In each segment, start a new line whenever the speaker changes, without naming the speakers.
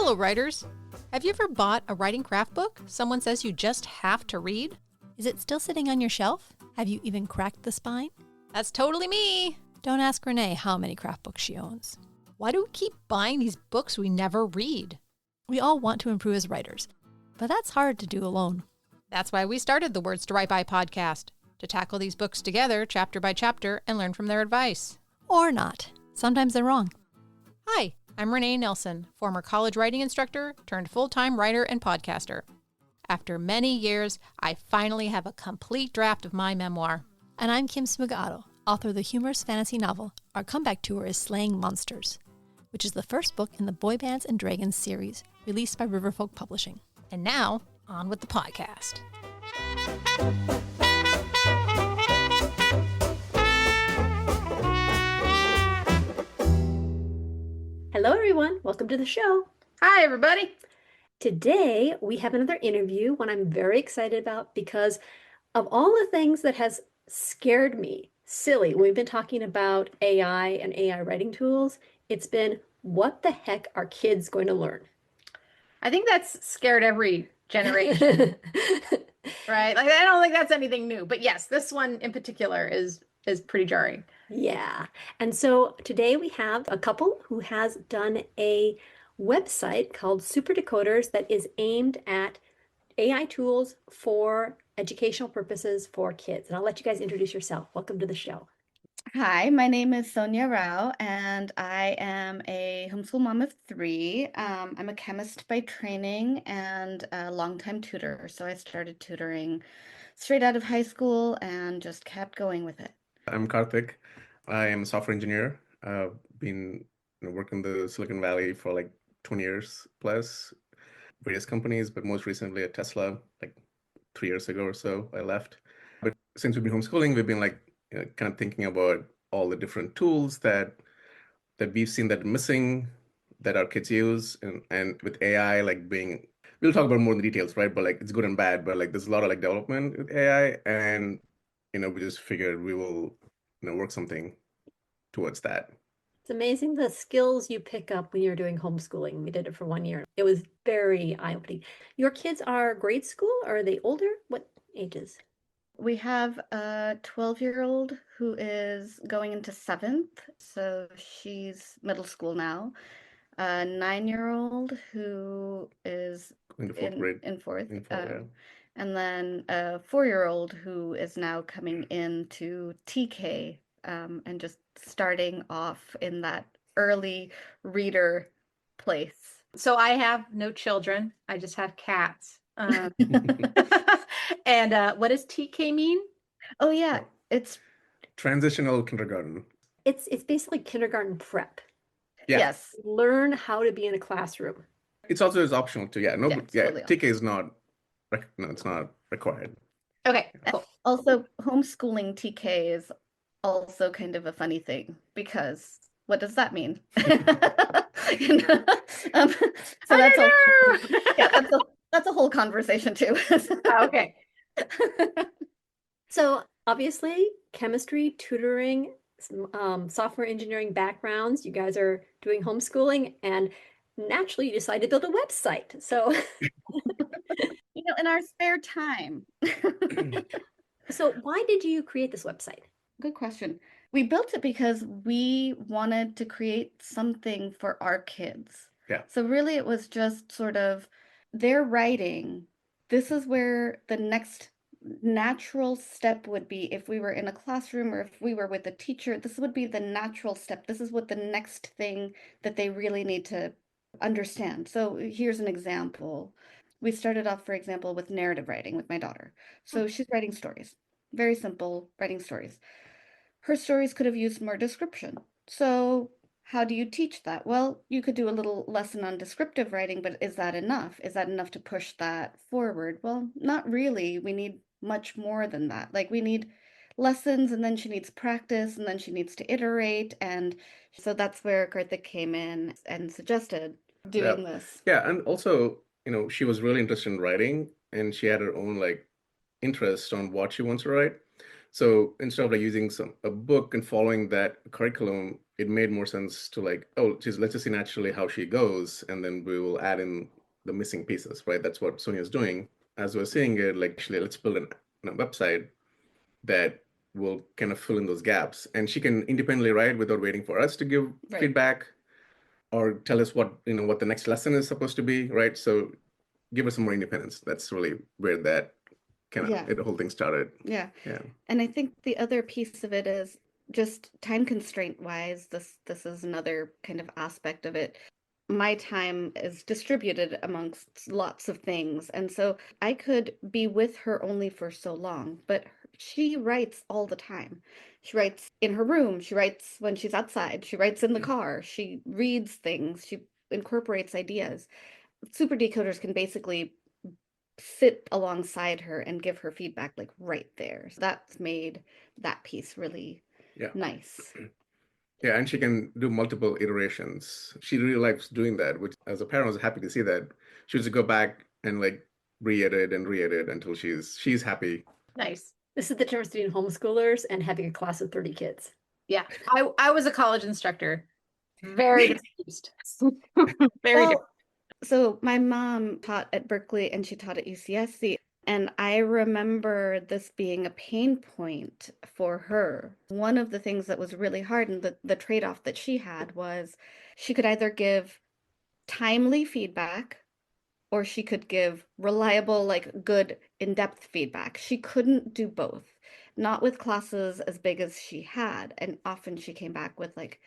Hello, writers. Have you ever bought a writing craft book someone says you just have to read?
Is it still sitting on your shelf? Have you even cracked the spine?
That's totally me.
Don't ask Renee how many craft books she owns.
Why do we keep buying these books we never read?
We all want to improve as writers, but that's hard to do alone.
That's why we started the Words to Write By podcast, to tackle these books together, chapter by chapter, and learn from their advice.
Or not. Sometimes they're wrong.
Hi, I'm Renee Nelson, former college writing instructor turned full-time writer and podcaster. After many years, I finally have a complete draft of my memoir.
And I'm Kim Smigado, author of the humorous fantasy novel Our Comeback Tour is Slaying Monsters, which is the first book in the Boy Bands and Dragons series, released by Riverfolk Publishing.
And now, on with the podcast.
Hello, everyone. Welcome to the show.
Hi, everybody.
Today, we have another interview, one I'm very excited about because of all the things that has scared me silly when we've been talking about AI and AI writing tools. It's been, what the heck are kids going to learn?
I think that's scared every generation, right? Like, I don't think that's anything new, but yes, this one in particular is pretty jarring.
Yeah. And so today we have a couple who has done a website called SuperDecoders that is aimed at AI tools for educational purposes for kids. And I'll let you guys introduce yourself. Welcome to the show.
Hi, my name is Sonia Rao, and I am a homeschool mom of three. I'm a chemist by training and a longtime tutor. So I started tutoring straight out of high school and just kept going with it.
I'm Karthik. I am a software engineer. Been working in the Silicon Valley for like 20 years plus, various companies, but most recently at Tesla, like 3 years ago or so, I left. But since we've been homeschooling, we've been like kind of thinking about all the different tools that we've seen that are missing, that our kids use, and with AI like being, we'll talk about more in the details, right? But like it's good and bad, but like there's a lot of like development with AI, and we just figured we will work something towards that.
It's amazing the skills you pick up when you're doing homeschooling. We did it for 1 year. It was very eye-opening. Your kids are grade school? Are they older? What ages?
We have a 12-year-old who is going into 7th, so she's middle school now. A 9-year-old who is
In the fourth grade.
in fourth.
Yeah.
And then a 4-year-old who is now coming into TK and just starting off in that early reader place.
So I have no children. I just have cats. And what does TK mean?
Oh yeah, it's
Transitional kindergarten.
It's basically kindergarten prep.
Yeah.
Yes.
Learn how to be in a classroom.
It's also is optional too. Yeah. No,
Yeah,
but
it's
yeah,
totally
TK is not. No, it's not required.
Okay, cool.
Also, homeschooling TK is also kind of a funny thing because what does that mean? You know? So that's a whole conversation too.
Okay.
So obviously, chemistry, tutoring, software engineering backgrounds, you guys are doing homeschooling, and naturally you decided to build a website. So
In our spare time.
so why did you create this website?
Good question. We built it because we wanted to create something for our kids.
Yeah.
So really it was just sort of their writing. This is where the next natural step would be if we were in a classroom or if we were with a teacher. This would be the natural step. This is what the next thing that they really need to understand. So here's an example. We started off, for example, with narrative writing with my daughter. So she's writing stories, very simple writing stories. Her stories could have used more description. So how do you teach that? Well, you could do a little lesson on descriptive writing, but is that enough? Is that enough to push that forward? Well, not really. We need much more than that. Like we need lessons, and then she needs practice, and then she needs to iterate. And so that's where Karthik came in and suggested doing this.
Yeah, and also, she was really interested in writing, and she had her own like interest on what she wants to write. So instead of like using a book and following that curriculum, it made more sense to like, oh, let's just see naturally how she goes, and then we will add in the missing pieces, right? That's what Sonia's doing. As we're seeing it, like, actually, let's build a website that will kind of fill in those gaps. And she can independently write without waiting for us to give feedback or tell us what the next lesson is supposed to be, right? So give us some more independence. That's really where that the whole thing started.
Yeah.
Yeah.
And I think the other piece of it is just time constraint wise, this is another kind of aspect of it. My time is distributed amongst lots of things. And so I could be with her only for so long, but she writes all the time. She writes in her room, she writes when she's outside, she writes in the car, she reads things, she incorporates ideas. SuperDecoders can basically sit alongside her and give her feedback like right there. So that's made that piece really nice.
Yeah, and she can do multiple iterations. She really likes doing that, which as a parent I was happy to see that. She was to go back and like re-edit and re-edit until she's happy.
Nice.
This is the difference between homeschoolers and having a class of 30 kids.
Yeah. I was a college instructor. Very confused. Very different.
So my mom taught at Berkeley and she taught at UCSC. And I remember this being a pain point for her. One of the things that was really hard and the trade-off that she had was she could either give timely feedback or she could give reliable, like good, in-depth feedback. She couldn't do both. Not with classes as big as she had. And often she came back with like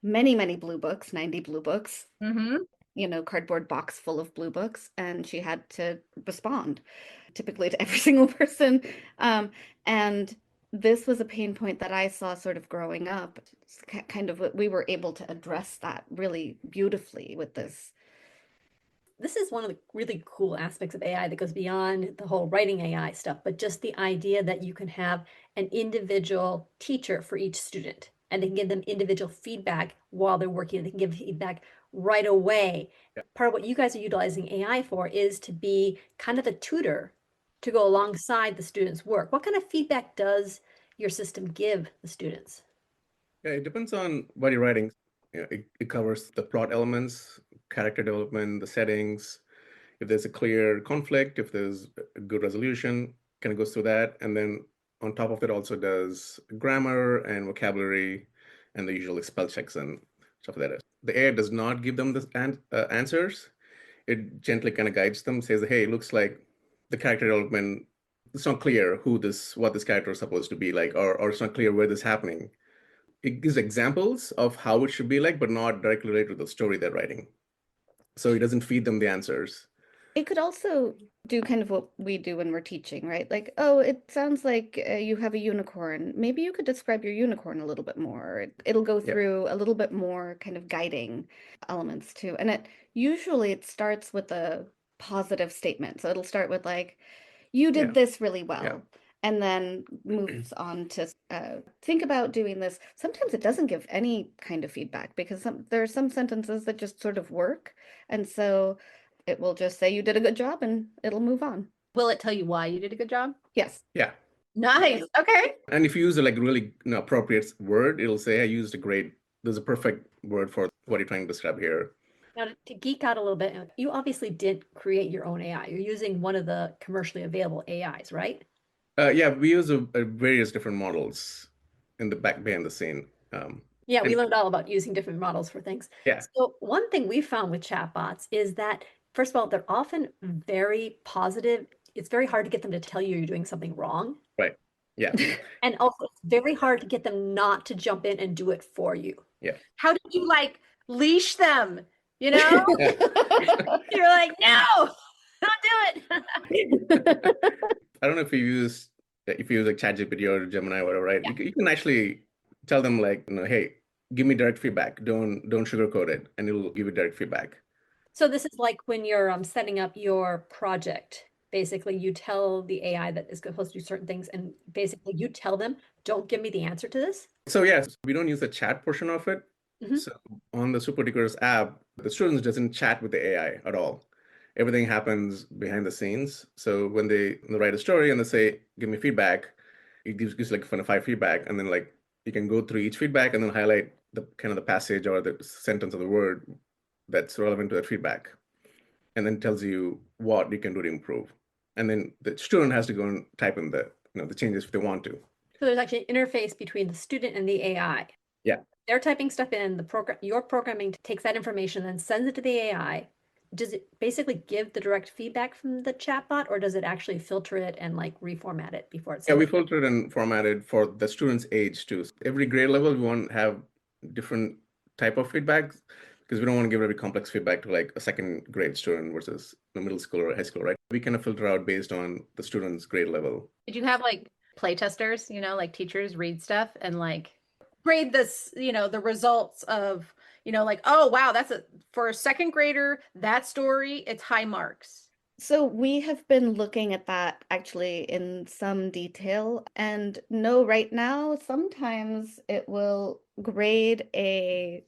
many, many blue books, 90 blue books. Cardboard box full of blue books, and she had to respond typically to every single person. And this was a pain point that I saw sort of growing up. It's kind of we were able to address that really beautifully with this.
This is one of the really cool aspects of AI that goes beyond the whole writing AI stuff, but just the idea that you can have an individual teacher for each student and they can give them individual feedback while they're working. They can give feedback right away. Part of what you guys are utilizing AI for is to be kind of a tutor to go alongside the students' work. What kind of feedback does your system give the students?
Yeah, it depends on what you're writing. It covers the plot elements, character development, the settings. If there's a clear conflict, if there's a good resolution, kind of goes through that. And then on top of it also does grammar and vocabulary and the usual spell checks and stuff like that. The AI does not give them the answers. It gently kind of guides them, says, hey, it looks like the character development, it's not clear what this character is supposed to be like, or it's not clear where this is happening. It gives examples of how it should be like, but not directly related to the story they're writing. So it doesn't feed them the answers.
It could also do kind of what we do when we're teaching, right? Like, oh, it sounds like you have a unicorn. Maybe you could describe your unicorn a little bit more. It'll go through a little bit more kind of guiding elements too. And usually it starts with a positive statement. So it'll start with like, you did this really well. And then moves on to think about doing this. Sometimes it doesn't give any kind of feedback because there are some sentences that just sort of work. And so it will just say you did a good job and it'll move on.
Will it tell you why you did a good job?
Yes.
Yeah.
Nice. Okay.
And if you use a like really appropriate word, it'll say, there's a perfect word for what you're trying to describe here.
Now, to geek out a little bit, you obviously didn't create your own AI. You're using one of the commercially available AIs, right?
Yeah, we use various different models in the behind the scene.
We learned all about using different models for things.
Yeah.
So one thing we found with chatbots is that, first of all, they're often very positive. It's very hard to get them to tell you you're doing something wrong.
Right. Yeah.
And also, it's very hard to get them not to jump in and do it for you.
Yeah.
How did you like leash them? You know? You're like, no, don't do it.
I don't know if you use like ChatGPT or Gemini or whatever, right? Yeah. You can actually tell them like, hey, give me direct feedback. Don't sugarcoat it, and it'll give you direct feedback.
So this is like when you're setting up your project. Basically, you tell the AI that is supposed to do certain things, and basically you tell them, don't give me the answer to this.
So yes, we don't use the chat portion of it. Mm-hmm. So on the SuperDecoders app, the students doesn't chat with the AI at all. Everything happens behind the scenes. So when they write a story and they say, give me feedback, it gives like 5 feedback. And then like you can go through each feedback and then highlight the kind of the passage or the sentence or the word that's relevant to that feedback, and then tells you what you can do to improve. And then the student has to go and type in the changes if they want to.
So there's actually an interface between the student and the AI.
Yeah.
They're typing stuff in, your programming takes that information and sends it to the AI. Does it basically give the direct feedback from the chatbot, or does it actually filter it and like reformat it before it's
Yeah, we filtered and formatted for the student's age too. Every grade level, we want to have different type of feedback because we don't want to give very complex feedback to like a second grade student versus a middle school or a high school, right? We kind of filter out based on the student's grade level.
Did you have like play testers, like teachers read stuff and like grade this, the results of, like, oh, wow, for a second grader, that story, it's high marks.
So we have been looking at that actually in some detail. And no, right now, sometimes it will grade a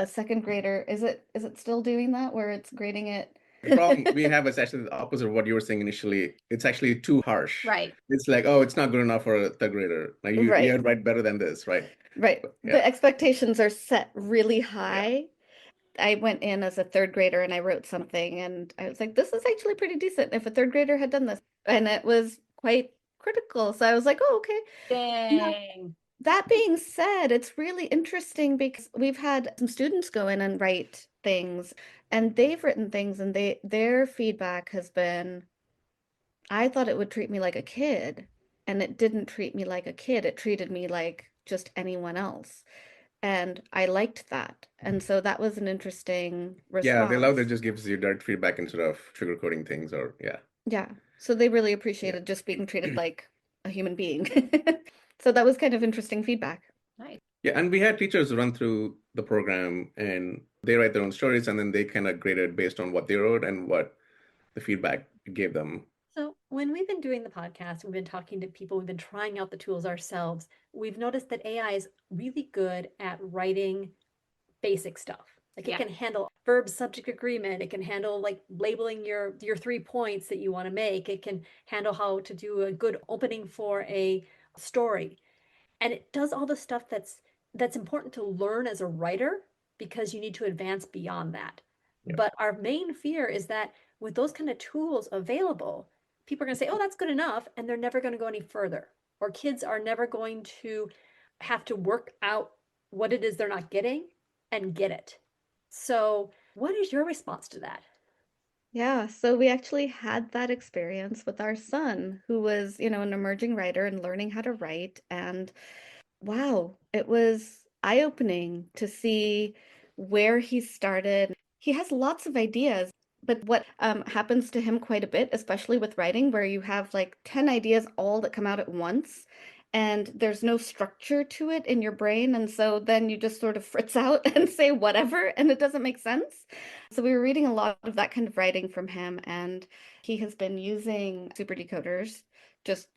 second grader. Is it still doing that where it's grading it?
The problem we have is actually the opposite of what you were saying initially. It's actually too harsh.
Right.
It's like, oh, it's not good enough for a third grader. Like you
Right.
had write better than this, right?
Right.
Yeah.
The expectations are set really high. I went in as a third grader and I wrote something and I was like, this is actually pretty decent if a third grader had done this. And it was quite critical. So I was like, oh, okay.
Dang.
That being said, it's really interesting because we've had some students go in and write things and they've written things and their feedback has been, I thought it would treat me like a kid, and it didn't treat me like a kid. It treated me like just anyone else. And I liked that. And so that was an interesting
Yeah, they love that it
response.
just gives you direct feedback instead of sugarcoating things or yeah.
Yeah. So they really appreciated just being treated like a human being. So that was kind of interesting feedback.
Nice.
Yeah, and we had teachers run through the program and they write their own stories and then they kind of graded based on what they wrote and what the feedback it gave them.
So when we've been doing the podcast, we've been talking to people, we've been trying out the tools ourselves, we've noticed that AI is really good at writing basic stuff. Like
Yeah.
it can handle verb subject agreement, it can handle like labeling your 3 points that you want to make, it can handle how to do a good opening for a story. And it does all the stuff that's important to learn as a writer because you need to advance beyond that.
Yeah.
But our main fear is that with those kind of tools available, people are going to say, oh, that's good enough. And they're never going to go any further. Or kids are never going to have to work out what it is they're not getting and get it. So, what is your response to that?
Yeah, so we actually had that experience with our son, who was, an emerging writer and learning how to write. And wow, it was eye-opening to see where he started. He has lots of ideas, but what happens to him quite a bit, especially with writing, where you have like 10 ideas all that come out at once, and there's no structure to it in your brain. And so then you just sort of fritz out and say whatever, and it doesn't make sense. So we were reading a lot of that kind of writing from him, and he has been using SuperDecoders just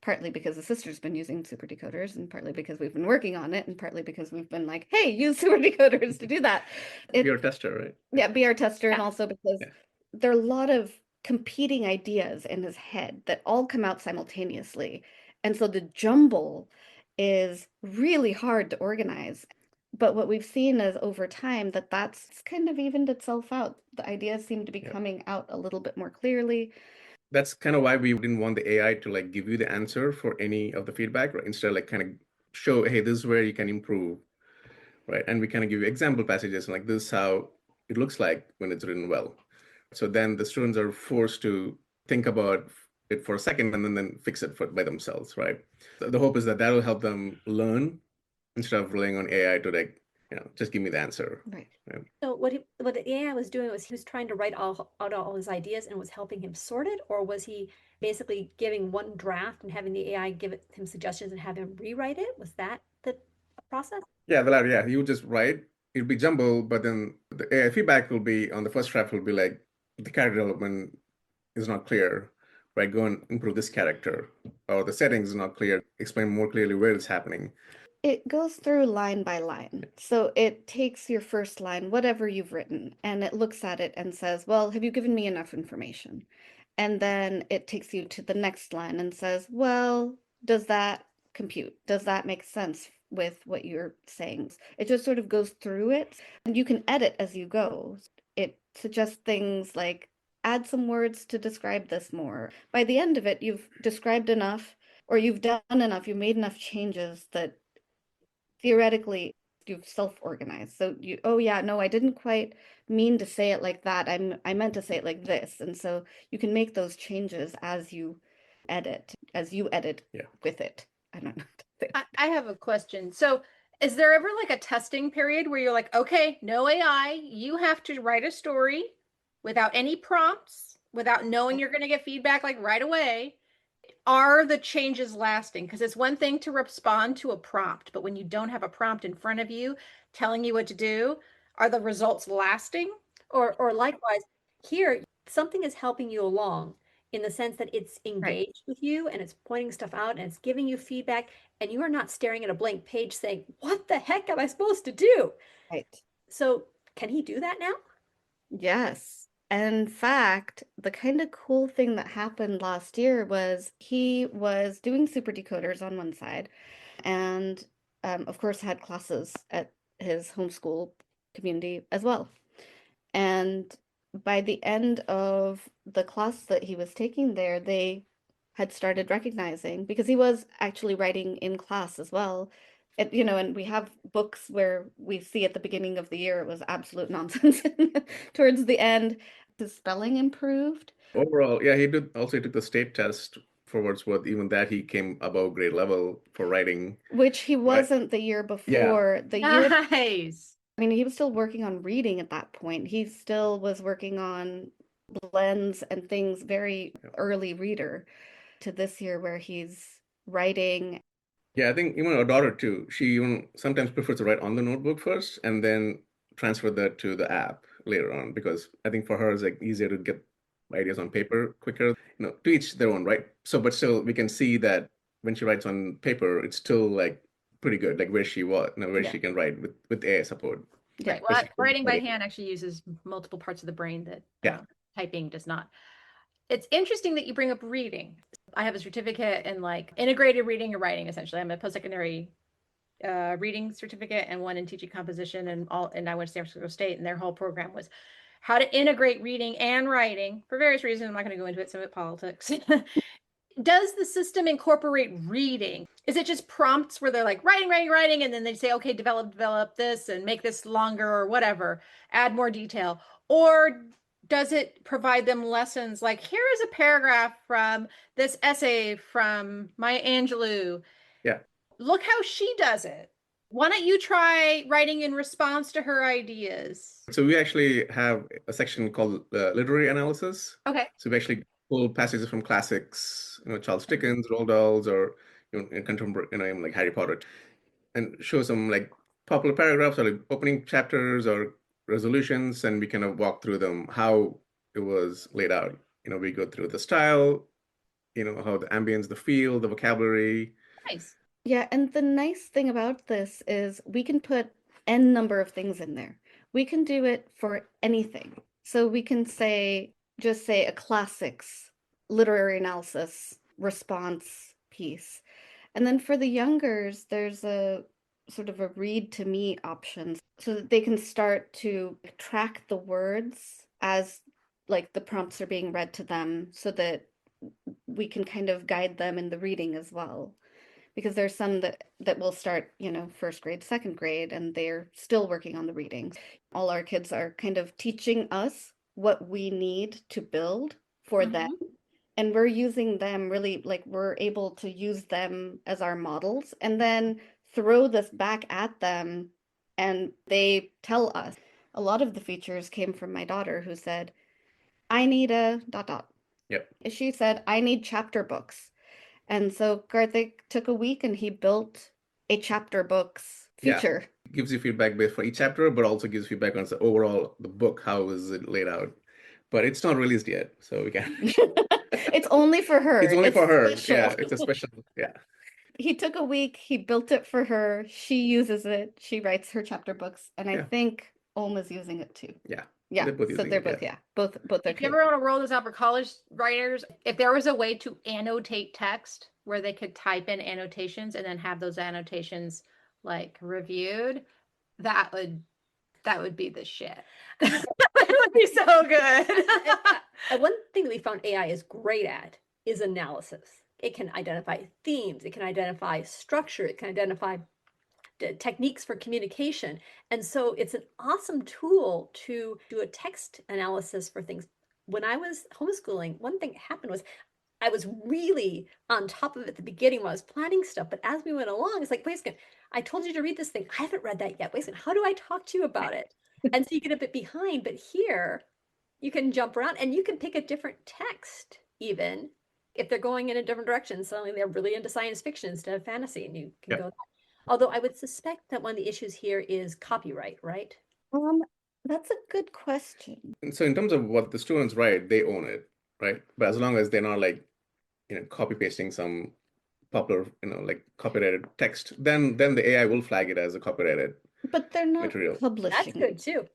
partly because the sister's been using SuperDecoders and partly because we've been working on it and partly because we've been like, hey, use SuperDecoders to do that.
Be our tester, right?
Yeah, be our tester. And
Yeah.
also because
Yeah.
there are a lot of competing ideas in his head that all come out simultaneously. And so the jumble is really hard to organize. But what we've seen is over time that's kind of evened itself out. The ideas seem to be
Yeah.
coming out a little bit more clearly.
That's kind of why we didn't want the AI to like give you the answer for any of the feedback, right? Instead, like kind of show, hey, this is where you can improve, right? And we kind of give you example passages and like this is how it looks like when it's written well. So then the students are forced to think about it for a second and then fix it by themselves, right? The hope is that that'll help them learn instead of relying on AI to like, just give me the answer.
Right.
Right?
So what the AI was doing was he was trying to write out all his ideas and was helping him sort it, or was he basically giving one draft and having the AI give him suggestions and have him rewrite it? Was that the process?
Yeah, the latter, yeah. You would just write, it'll be jumbled, but then the AI feedback will be on the first draft will be like the character development is not clear, right? Go and improve this character, or the settings is not clear, explain more clearly where it's happening.
It goes through line by line. So it takes your first line, whatever you've written, and it looks at it and says, well, have you given me enough information? And then it takes you to the next line and says, well, does that compute? Does that make sense with what you're saying. It just sort of goes through it, and you can edit as you go. It suggests things like add some words to describe this more. By the end of it, you've described enough, or you've done enough, you've made enough changes that theoretically you've self-organized. So you, oh yeah, no, I didn't quite mean to say it like that. I meant to say it like this. And so you can make those changes as you edit
Yeah.
with it. I don't know.
I have a question. So, is there ever like a testing period where you're like, okay, no AI, you have to write a story without any prompts, without knowing you're going to get feedback like right away? Are the changes lasting? Because it's one thing to respond to a prompt, but when you don't have a prompt in front of you telling you what to do, are the results lasting?
Or likewise, here, something is helping you along in the sense that it's
Right.
engaged with you and it's pointing stuff out and it's giving you feedback, and you are not staring at a blank page saying, what the heck am I supposed to do?
Right.
So can he do that now?
Yes. And in fact, the kind of cool thing that happened last year was he was doing super decoders on one side, and of course had classes at his homeschool community as well. And by the end of the class that he was taking there, they had started recognizing, because he was actually writing in class as well. And we have books where we see at the beginning of the year it was absolute nonsense. Towards the end, his spelling improved.
Overall, yeah, he took the state test for Wordsworth. Even that he came above grade level for writing.
Which he
Right.
wasn't the year
Yeah.
before. The year,
Nice.
I mean, he was still working on reading at that point. He still was working on blends and things, very early reader, to this year where he's writing.
Yeah, I think even our daughter too, she even sometimes prefers to write on the notebook first and then transfer that to the app later on, because I think for her it's like easier to get ideas on paper quicker. To each their own, right? So, but still we can see that when she writes on paper, it's still like pretty good, like where she was, where
Yeah.
she can write with AI support.
Yeah.
Right. Well,
Especially for
writing by
writing.
hand actually uses multiple parts of the brain that
Yeah.
typing does not. It's interesting that you bring up reading. I have a certificate in like integrated reading and writing, essentially. I'm a post-secondary reading certificate and one in teaching composition and I went to San Francisco State, and their whole program was how to integrate reading and writing for various reasons. I'm not going to go into it, some of it politics. Does the system incorporate reading? Is it just prompts where they're like writing, and then they say, okay, develop this and make this longer or whatever, add more detail? Or does it provide them lessons like, here is a paragraph from this essay from Maya Angelou.
Yeah.
Look how she does it. Why don't you try writing in response to her ideas?
So we actually have a section called literary analysis.
Okay.
So we actually pull passages from classics, Charles Dickens, Roald Dahl's, or in contemporary, even like Harry Potter, and show some like popular paragraphs or like opening chapters or resolutions, and we kind of walk through them, how it was laid out. We go through the style, how the ambience, the feel, the vocabulary.
Nice.
Yeah, and the nice thing about this is we can put n number of things in there. We can do it for anything. So we can just say a classics literary analysis response piece. And then for the youngers, there's a sort of a read to me option so that they can start to track the words as like the prompts are being read to them, so that we can kind of guide them in the reading as well. Because there's some that will start, first grade, second grade, and they're still working on the reading. All our kids are kind of teaching us what we need to build for them. And we're using them really, like we're able to use them as our models and then throw this back at them, and they tell us. A lot of the features came from my daughter, who said, I need a ...
Yep.
She said, I need chapter books. And so Karthik took a week and he built a chapter books feature.
Yeah. Gives you feedback based for each chapter, but also gives feedback on the overall the book, how is it laid out. But it's not released yet, so we can.
It's only for her.
It's only for her.
Special.
Yeah, it's a special. Yeah.
He took a week, he built it for her. She uses it. She writes her chapter books, and I think Olma's using it too.
Yeah.
Yeah.
They're both
So
using
they're
it,
both,
yeah.
both are
If you
kids.
ever want to roll this out for college writers, if there was a way to annotate text where they could type in annotations and then have those annotations like reviewed, that would be the shit. That would be so good.
And one thing that we found AI is great at is analysis. It can identify themes, it can identify structure, it can identify techniques for communication. And so it's an awesome tool to do a text analysis for things. When I was homeschooling, one thing that happened was I was really on top of it at the beginning when I was planning stuff. But as we went along, it's like, wait a second, I told you to read this thing. I haven't read that yet. Wait a second, how do I talk to you about it? And so you get a bit behind. But here, you can jump around and you can pick a different text, even if they're going in a different direction. Suddenly they're really into science fiction instead of fantasy, and you can go that. Although I would suspect that one of the issues here is copyright, right?
That's a good question.
And so in terms of what the students write, they own it, right? But as long as they're not like, copy pasting some popular, like copyrighted text, then the AI will flag it as a copyrighted
But they're not
material.
That's
publishing
good
it.
too.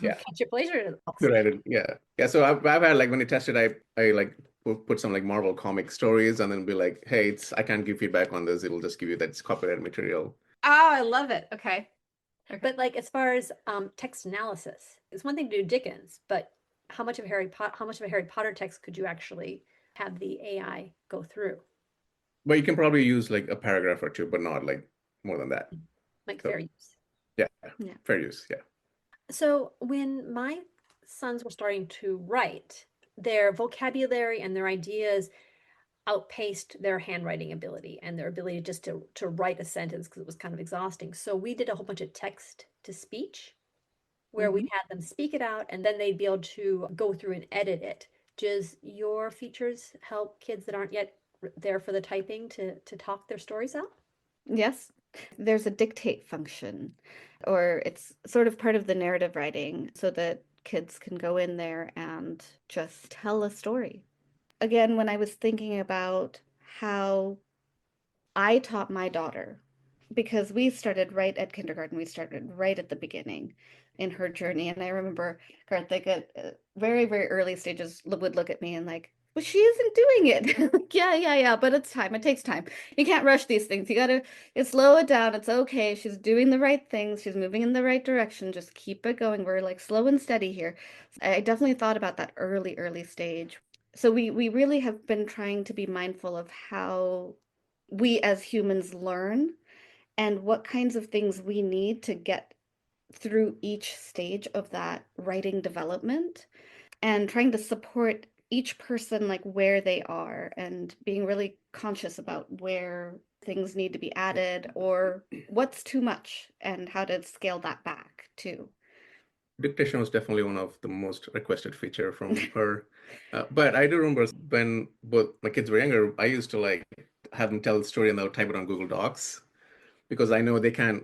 Yeah.
Catch your pleasure.
Copyrighted, yeah. So I've had like when you test it, I like put some like Marvel comic stories and then be like, hey, I can't give feedback on this. It'll just give you that it's copyrighted material.
Oh, I love it. Okay.
But like as far as text analysis, it's one thing to do Dickens, but how much of a Harry Potter text could you actually have the AI go through?
But you can probably use like a paragraph or two, but not like more than that.
Like
So-
fair use.
Yeah.
Yeah.
Fair use, yeah.
So when my sons were starting to write, their vocabulary and their ideas outpaced their handwriting ability and their ability just to write a sentence because it was kind of exhausting. So we did a whole bunch of text to speech where we had them speak it out and then they'd be able to go through and edit it. Does your features help kids that aren't yet there for the typing to talk their stories out?
Yes, there's a dictate function, or it's sort of part of the narrative writing so that kids can go in there and just tell a story. Again, when I was thinking about how I taught my daughter, because we started right at kindergarten, we started right at the beginning in her journey. And I remember Karthik at very, very early stages would look at me and like, well, she isn't doing it. Like, yeah, but it's time. It takes time. You can't rush these things. You gotta slow it down. It's okay. She's doing the right things. She's moving in the right direction. Just keep it going. We're like slow and steady here. I definitely thought about that early stage. So we really have been trying to be mindful of how we as humans learn and what kinds of things we need to get through each stage of that writing development, and trying to support each person like where they are and being really conscious about where things need to be added or what's too much and how to scale that back too.
Dictation was definitely one of the most requested feature from her. But I do remember when both my kids were younger, I used to like have them tell the story and they'll type it on Google Docs because I know they can't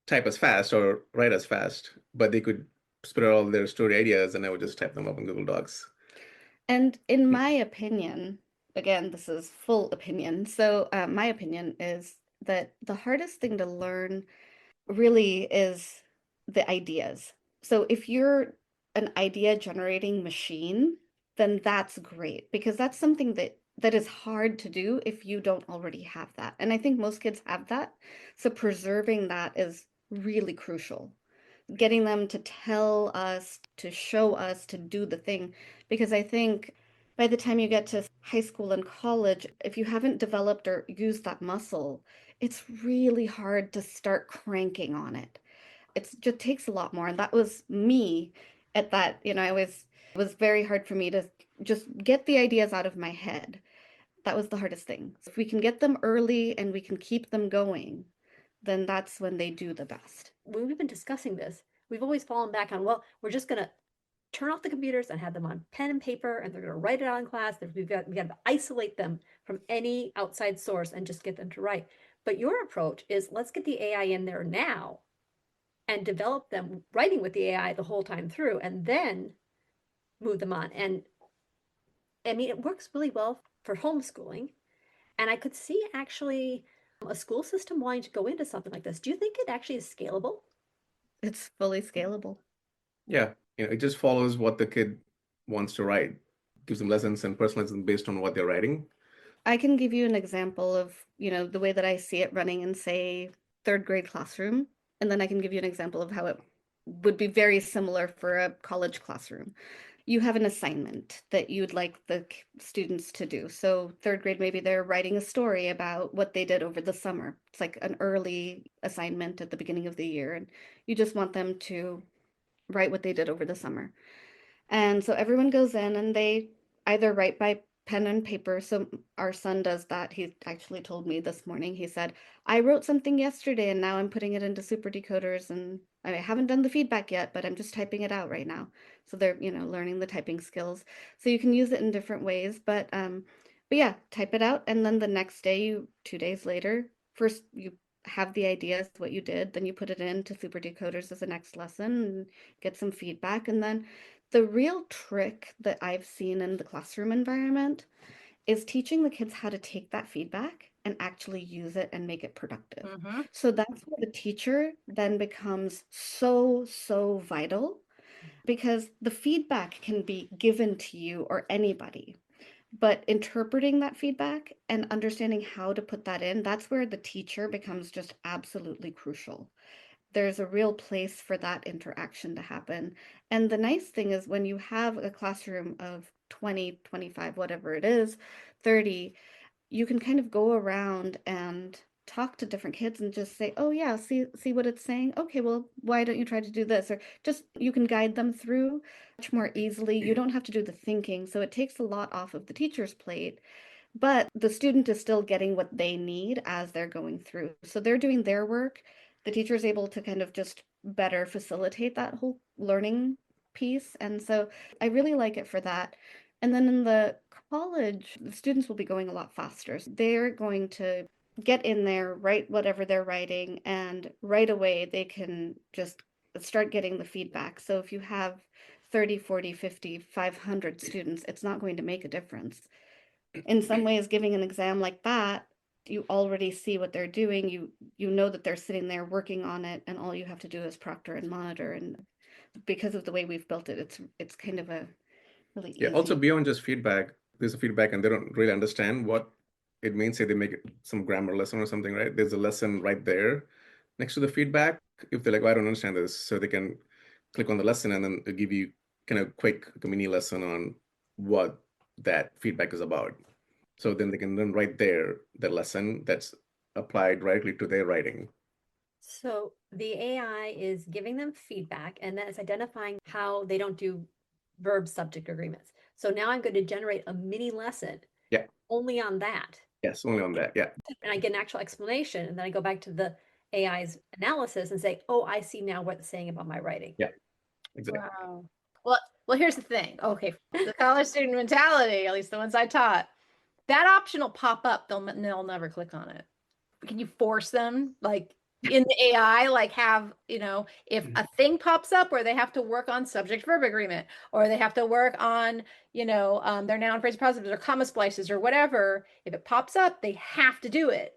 type as fast or write as fast, but they could spit out all their story ideas and I would just type them up in Google Docs.
And in my opinion, again, this is full opinion. So my opinion is that the hardest thing to learn really is the ideas. So if you're an idea generating machine, then that's great because that's something that is hard to do if you don't already have that. And I think most kids have that. So preserving that is really crucial. Getting them to tell us, to show us, to do the thing. Because I think by the time you get to high school and college, if you haven't developed or used that muscle, it's really hard to start cranking on it. It just takes a lot more. And that was me at that, it was very hard for me to just get the ideas out of my head. That was the hardest thing. If we can get them early and we can keep them going, then that's when they do the best.
When we've been discussing this, we've always fallen back on, well, we're just going to turn off the computers and have them on pen and paper and they're going to write it out in class. We got to isolate them from any outside source and just get them to write. But your approach is let's get the AI in there now and develop them writing with the AI the whole time through and then move them on. And I mean, it works really well for homeschooling. And I could see actually a school system wanting to go into something like this. Do you think it actually is scalable?
It's fully scalable.
Yeah, it just follows what the kid wants to write, gives them lessons and personalizes based on what they're writing.
I can give you an example of, the way that I see it running in, say, third grade classroom, and then I can give you an example of how it would be very similar for a college classroom. You have an assignment that you'd like the students to do. So third grade, maybe they're writing a story about what they did over the summer. It's like an early assignment at the beginning of the year, and you just want them to write what they did over the summer. And so everyone goes in and they either write by pen and paper. So our son does that. He actually told me this morning, he said, I wrote something yesterday and now I'm putting it into SuperDecoders, and I haven't done the feedback yet, but I'm just typing it out right now. So they're, learning the typing skills. So you can use it in different ways, but yeah, type it out. And then the next day, 2 days later, first you have the ideas, what you did, then you put it into SuperDecoders as the next lesson and get some feedback. And then the real trick that I've seen in the classroom environment is teaching the kids how to take that feedback and actually use it and make it productive.
Mm-hmm.
So that's where the teacher then becomes so, so vital, because the feedback can be given to you or anybody. But interpreting that feedback and understanding how to put that in, that's where the teacher becomes just absolutely crucial. There's a real place for that interaction to happen. And the nice thing is when you have a classroom of 20, 25, whatever it is, 30, you can kind of go around and talk to different kids and just say, oh yeah, see what it's saying? Okay, well, why don't you try to do this? Or just you can guide them through much more easily. You don't have to do the thinking. So it takes a lot off of the teacher's plate, but the student is still getting what they need as they're going through. So they're doing their work. The teacher is able to kind of just better facilitate that whole learning piece. And so I really like it for that. And then in the college, the students will be going a lot faster. So they're going to get in there, write whatever they're writing, and right away they can just start getting the feedback. So if you have 30, 40, 50, 500 students, it's not going to make a difference. In some ways, giving an exam like that, you already see what they're doing. You know that they're sitting there working on it, and all you have to do is proctor and monitor. And because of the way we've built it, it's kind of a really
Yeah, also
easy.
beyond just feedback, there's a feedback and they don't really understand what it means. Say they make some grammar lesson or something, right? There's a lesson right there next to the feedback. If they're like, oh, I don't understand this, so they can click on the lesson and then it'll give you kind of quick mini lesson on what that feedback is about. So then they can learn right there the lesson that's applied directly to their writing.
So the AI is giving them feedback and then it's identifying how they don't do verb subject agreements. So now I'm going to generate a mini lesson
Yeah.
only on that.
Yes, only on that. Yeah.
And I get an actual explanation. And then I go back to the AI's analysis and say, oh, I see now what it's saying about my writing.
Yeah. Exactly.
Wow. Well, here's the thing. Okay, the college student mentality, at least the ones I taught, that option will pop up. They'll never click on it. Can you force them, like in the AI, like have, if a thing pops up where they have to work on subject verb agreement, or they have to work on, their noun phrase positives or comma splices or whatever, if it pops up, they have to do it.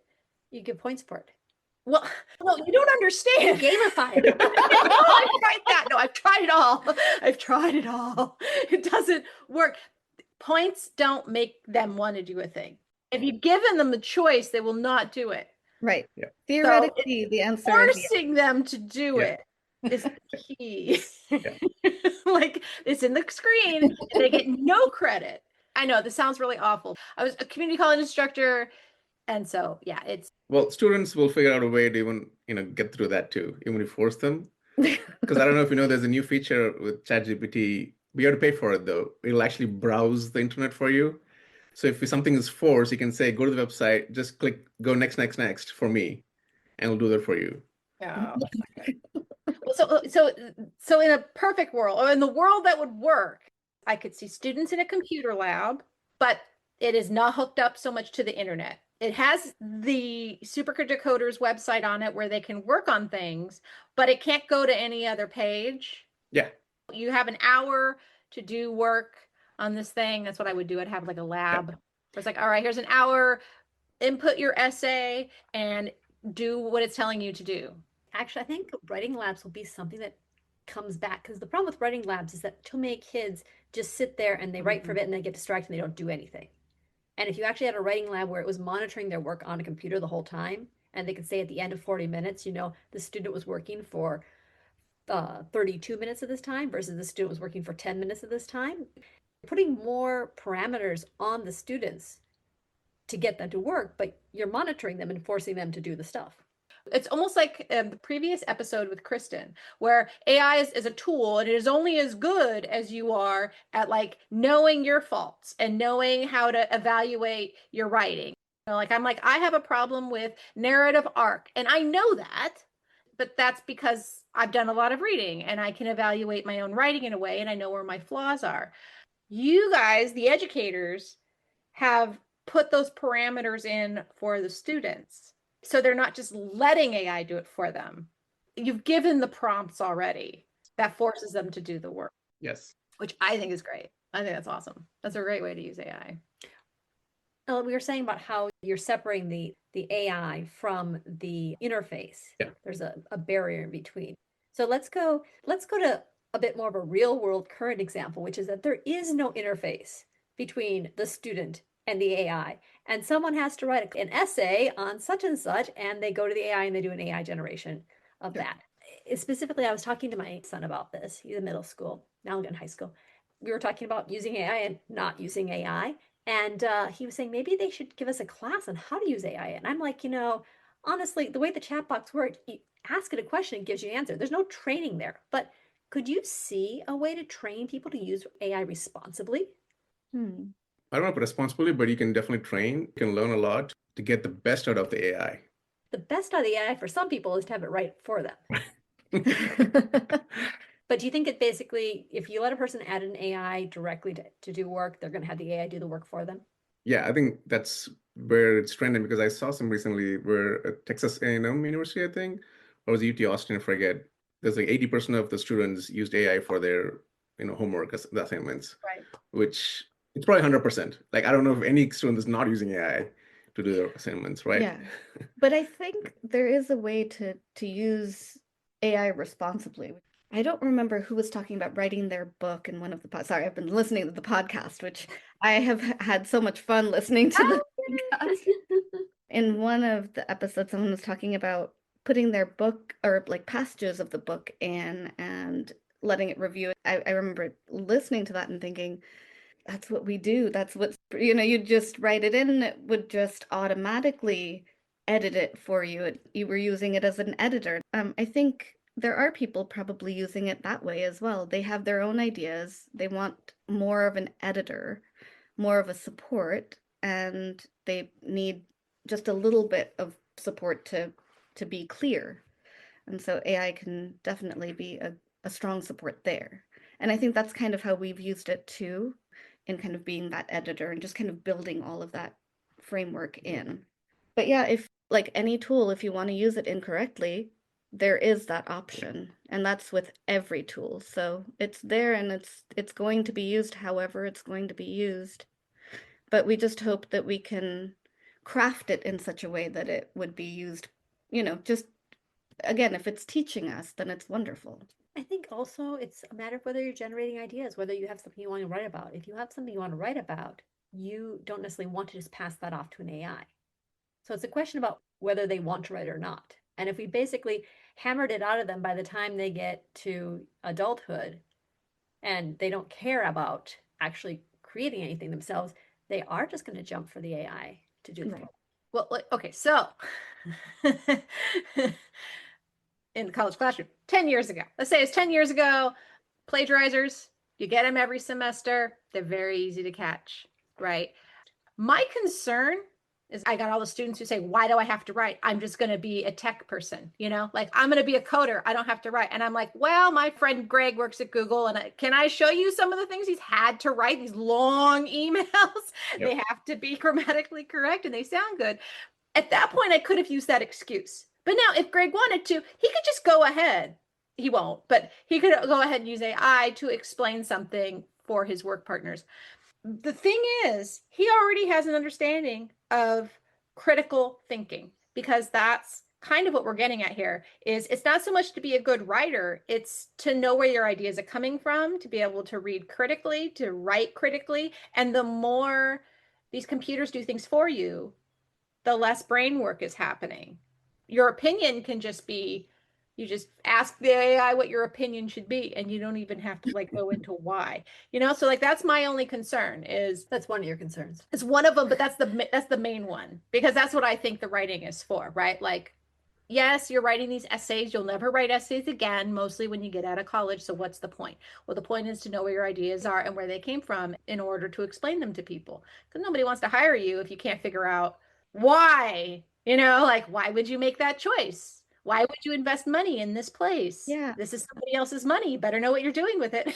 You get points for it.
Well, you don't understand.
Gamify it.
No, I've tried that. No, I've tried it all. I've tried it all. It doesn't work. Points don't make them want to do a thing. If you've given them the choice, they will not do it.
Right.
Yeah.
Theoretically, the answer is yes.
Forcing them to do
Yeah.
it is the key.
Yeah.
Like it's in the screen and they get no credit. I know this sounds really awful. I was a community college instructor, and so yeah,
Well, students will figure out a way to even, get through that too, even if you force them. Because I don't know if you know, there's a new feature with ChatGPT. We have to pay for it though. It'll actually browse the internet for you. So if something is forced, you can say, go to the website, just click, go next for me, and it'll do that for you.
oh, that's not good. Well, so in a perfect world, or in the world that would work, I could see students in a computer lab, but it is not hooked up so much to the internet. It has the SuperDecoders website on it where they can work on things, but it can't go to any other page.
Yeah.
You have an hour to do work on this thing. That's what I would do. I'd have like a lab. Where it's like, all right, here's an hour, input your essay and do what it's telling you to do.
Actually, I think writing labs will be something that comes back, because the problem with writing labs is that too many kids just sit there and they write for a bit and they get distracted and they don't do anything. And if you actually had a writing lab where it was monitoring their work on a computer the whole time And they could say at the end of 40 minutes, the student was working for 32 minutes of this time versus the student was working for 10 minutes of this time. Putting more parameters on the students to get them to work, but you're monitoring them and forcing them to do the stuff.
It's almost like the previous episode with Kristen, where AI is a tool and it is only as good as you are at like knowing your faults and knowing how to evaluate your writing. I'm like, I have a problem with narrative arc, and I know that, but that's because I've done a lot of reading and I can evaluate my own writing in a way, and I know where my flaws are. You guys, the educators, have put those parameters in for the students. So they're not just letting AI do it for them. You've given the prompts already that forces them to do the work.
Yes.
Which I think is great. I think that's awesome. That's a great way to use AI.
We were saying about how you're separating the AI from the interface.
Yeah.
There's a barrier in between. So let's go to a bit more of a real world current example, which is that there is no interface between the student and the AI. And someone has to write an essay on such and such, and they go to the AI and they do an AI generation of that. Specifically, I was talking to my son about this. He's in middle school, now in high school. We were talking about using AI and not using AI. And he was saying maybe they should give us a class on how to use AI. And I'm like, honestly, the way the chat box works, you ask it a question, it gives you an answer. There's no training there. But could you see a way to train people to use AI responsibly?
I don't know if responsibly, but you can definitely train. You can learn a lot to get the best out of the AI.
The best out of the AI for some people is to have it write for them. But do you think it basically, if you let a person add an AI directly to do work, they're going to have the AI do the work for them?
Yeah, I think that's where it's trending, because I saw some recently where Texas A&M University, I think, or was it UT Austin, I forget. There's like 80% of the students used AI for their homework assignments,
Right.
which it's probably 100%. Like, I don't know if any student is not using AI to do their assignments, right?
Yeah. But I think there is a way to use AI responsibly. I don't remember who was talking about writing their book in one of the sorry, I've been listening to the podcast, which I have had so much fun listening to the podcast. In one of the episodes, someone was talking about putting their book or like passages of the book in and letting it review it. I remember listening to that and thinking, that's what we do. That's what, you just write it in and it would just automatically edit it for you. You were using it as an editor. I think there are people probably using it that way as well. They have their own ideas. They want more of an editor, more of a support, and they need just a little bit of support to be clear. And so AI can definitely be a strong support there. And I think that's kind of how we've used it too, in kind of being that editor and just kind of building all of that framework in. But yeah, if like any tool, if you want to use it incorrectly, there is that option, and that's with every tool. So it's there and it's going to be used however it's going to be used. But we just hope that we can craft it in such a way that it would be used, just again, if it's teaching us, then it's wonderful.
I think also it's a matter of whether you're generating ideas, whether you have something you want to write about. If you have something you want to write about, you don't necessarily want to just pass that off to an AI. So it's a question about whether they want to write it or not. And if we basically hammered it out of them by the time they get to adulthood and they don't care about actually creating anything themselves, they are just going to jump for the AI to do the work.
Well, okay, so in the college classroom, 10 years ago, let's say it's 10 years ago, plagiarizers, you get them every semester. They're very easy to catch, right? My concern is I got all the students who say, why do I have to write? I'm just going to be a tech person, like I'm going to be a coder. I don't have to write. And I'm like, well, my friend Greg works at Google, and can I show you some of the things he's had to write, these long emails? Yep. They have to be grammatically correct and they sound good. At that point, I could have used that excuse. But now if Greg wanted to, he could just go ahead. He won't, but he could go ahead and use AI to explain something for his work partners. The thing is, he already has an understanding of critical thinking, because that's kind of what we're getting at here. Is it's not so much to be a good writer, it's to know where your ideas are coming from, to be able to read critically, to write critically. And the more these computers do things for you, the less brain work is happening. Your opinion can just be, you just ask the AI what your opinion should be, and you don't even have to like go into why. So like that's my only concern is
That's one of your concerns.
it's one of them, but that's the main one because that's what I think the writing is for, right? Like yes, you're writing these essays. You'll never write essays again, mostly when you get out of college. So what's the point? Well, the point is to know where your ideas are and where they came from in order to explain them to people. Because nobody wants to hire you if you can't figure out why. Like why would you make that choice? Why would you invest money in this place?
Yeah.
This is somebody else's money. You better know what you're doing with it.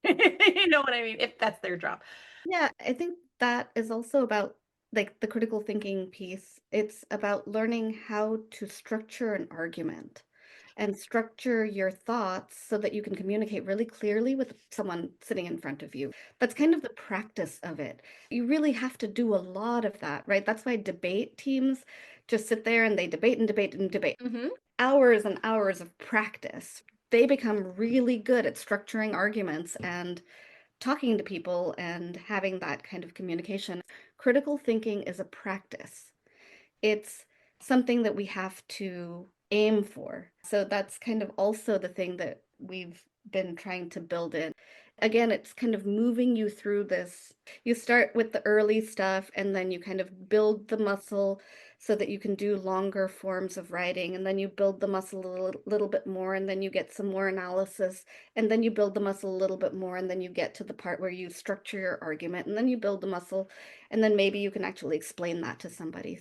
You know what I mean? If that's their job.
Yeah, I think that is also about like the critical thinking piece. It's about learning how to structure an argument and structure your thoughts so that you can communicate really clearly with someone sitting in front of you. That's kind of the practice of it. You really have to do a lot of that, right? That's why debate teams just sit there and they debate and debate and debate.
Mm-hmm.
Hours and hours of practice. They become really good at structuring arguments and talking to people and having that kind of communication. Critical thinking is a practice. It's something that we have to aim for. So that's kind of also the thing that we've been trying to build in. Again, it's kind of moving you through this. You start with the early stuff and then you kind of build the muscle so that you can do longer forms of writing. And then you build the muscle a little bit more and then you get some more analysis. And then you build the muscle a little bit more and then you get to the part where you structure your argument and then you build the muscle and then maybe you can actually explain that to somebody.